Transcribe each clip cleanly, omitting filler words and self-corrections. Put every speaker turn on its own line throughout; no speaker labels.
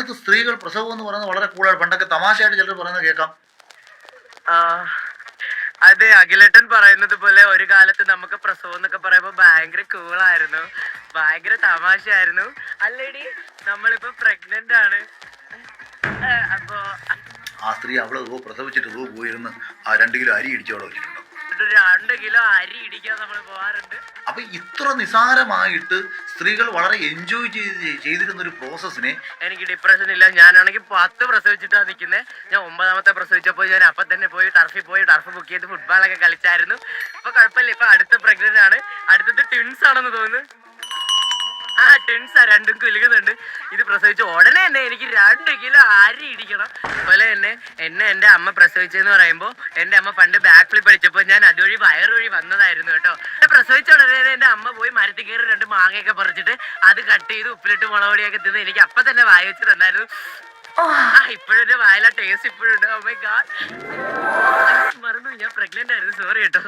കാലത്ത് സ്ത്രീകൾ പ്രസവം എന്ന് പറയുന്നത് വളരെ കൂടുതലാണ്. പണ്ടൊക്കെ തമാശയായിട്ട് ചിലർ പറയുന്നത് കേൾക്കാം.
അതെ, അഖിലേട്ടൻ പറയുന്നത് പോലെ ഒരു കാലത്ത് നമുക്ക് പ്രസവം എന്നൊക്കെ പറയുമ്പോ ഭയങ്കര കൂളായിരുന്നു, ഭയങ്കര തമാശയായിരുന്നു. അല്ലേടി, നമ്മളിപ്പോ പ്രഗ്നന്റ് ആണ്. അപ്പൊ
ആ സ്ത്രീ അവള് പ്രസവിച്ചിട്ട് പോയിരുന്ന് ആ 2 കിലോ അരി ഇടിച്ചോടെ വെച്ചിട്ടുണ്ടോ?
2 കിലോ അരി ഇടിക്കാൻ നമ്മൾ പോവാറുണ്ട്.
അപ്പൊ ഇത്ര നിസാരമായിട്ട് സ്ത്രീകൾ വളരെ എൻജോയ് ചെയ്തിരുന്ന ഒരു പ്രോസസ്സിനെ
എനിക്ക് ഡിപ്രഷൻ ഇല്ല. ഞാനാണെങ്കിൽ 10 പ്രസവിച്ചിട്ടാ നിൽക്കുന്നത്. ഞാൻ 9ാമത്തെ പ്രസവിച്ചപ്പോൾ ഞാൻ അപ്പം തന്നെ പോയി ടർഫിൽ പോയി ടർഫ് ബുക്ക് ചെയ്ത് ഫുട്ബോളൊക്കെ കളിച്ചായിരുന്നു. ഇപ്പൊ കുഴപ്പമില്ല. ഇപ്പൊ അടുത്ത പ്രഗ്നന്റ് ആണ്. അടുത്തത് ട്വിൻസ് ആണെന്ന് തോന്നുന്നു. ട്വിൻസാ, 2 കുലുകുന്നുണ്ട്. ഇത് പ്രസവിച്ച ഉടനെ തന്നെ എനിക്ക് 2 കിലോ അരി ഇടിക്കണം. അതുപോലെ തന്നെ എന്റെ അമ്മ പ്രസവിച്ചെന്ന് പറയുമ്പോൾ എന്റെ അമ്മ പണ്ട് ബാക്ക് ഫ്ലിപ്പ് പഠിച്ചപ്പോൾ ഞാൻ അതുവഴി വയറുവഴി വന്നതായിരുന്നു കേട്ടോ. പ്രസവിച്ച ഉടനെ എന്റെ അമ്മ പോയി മരത്തിൽ കയറി 2 മാങ്ങയൊക്കെ പറിച്ചിട്ട് അത് കട്ട് ചെയ്ത് ഉപ്പിലിട്ട് മുളകൊടിയൊക്കെ തിന്ന് എനിക്ക് അപ്പൊ തന്നെ വായ വെച്ച് തന്നായിരുന്നു. ഇപ്പോഴും എന്റെ വായില ടേസ്റ്റ് ഇപ്പോഴും ഉണ്ട്. ഓ മൈ ഗോഡ്, മറന്നു, ഞാൻ പ്രഗ്നന്റ് ആയിരുന്നു, സോറി കേട്ടോ.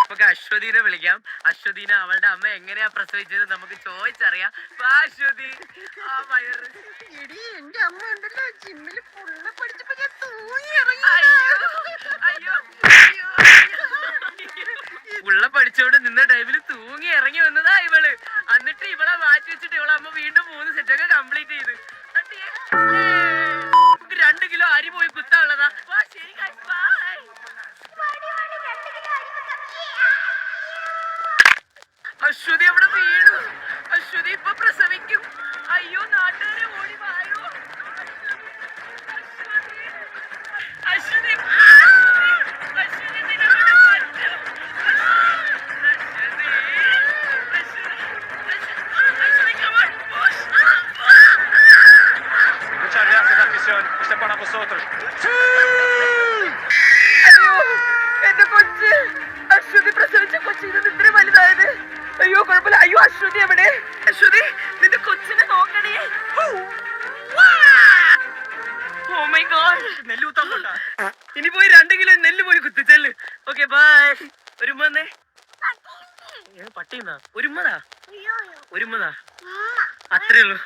നമുക്ക് അശ്വതിനെ വിളിക്കാം. അശ്വതിനെ അവളുടെ അമ്മ എങ്ങനെയാ പ്രസവിച്ചത് നമുക്ക് ചോദിച്ചറിയാം. അശ്വതി, ആ വയറ്.
എന്റെ അമ്മ ഉണ്ടല്ലോ ജിമ്മില് ഫുള്ള് പഠിച്ചപ്പോ ഞാൻ
ഉള്ള പഠിച്ചോണ്ട് നിന്ന ടൈമിൽ തൂങ്ങി ഇറങ്ങി വന്നതാ ഇവള്. എന്നിട്ട് ഇവളെ മാറ്റി വെച്ചിട്ട് ഇവളെ അമ്മ വീണ്ടും 3 സെറ്റൊക്കെ കംപ്ലീറ്റ് ചെയ്ത്. 2 കിലോ അരി പോയി കുത്താനുള്ളതാ. ശരി, ബൈ. അശ്വതി അവിടെ വീണു. അശ്വതി ഇപ്പൊ പ്രസവിക്കും. അയ്യോ, നാട്ടുകാരെ ഓടി വായോ. അശ്വതി, അശ്വതി നിന്നോട് പറ്റും. എന്റെ കൊച്ച് അശ്വതി പ്രസവിച്ച കൊച്ചി ഇത്ര വലുതായത്. അയ്യോ കുഴപ്പമില്ല. അയ്യോ അശ്വതി എവിടെ? അശ്വതി, നിന്റെ കൊച്ചിനെ നോക്കണേ. ഓ മൈ ഗോഡ്, നെല്ല് കുത്താൻ പോട്ടാ. ഇനി പോയി 2 കിലോ നെല്ല് പോയി കുത്തിച്ചെല്ല്. Okay bye. ഒരുമ്മന്നേ. പട്ടിന്നാ ഒരുമ്മതാ, ഒരുമ്മതാ, അത്രേ ഉള്ളൂ.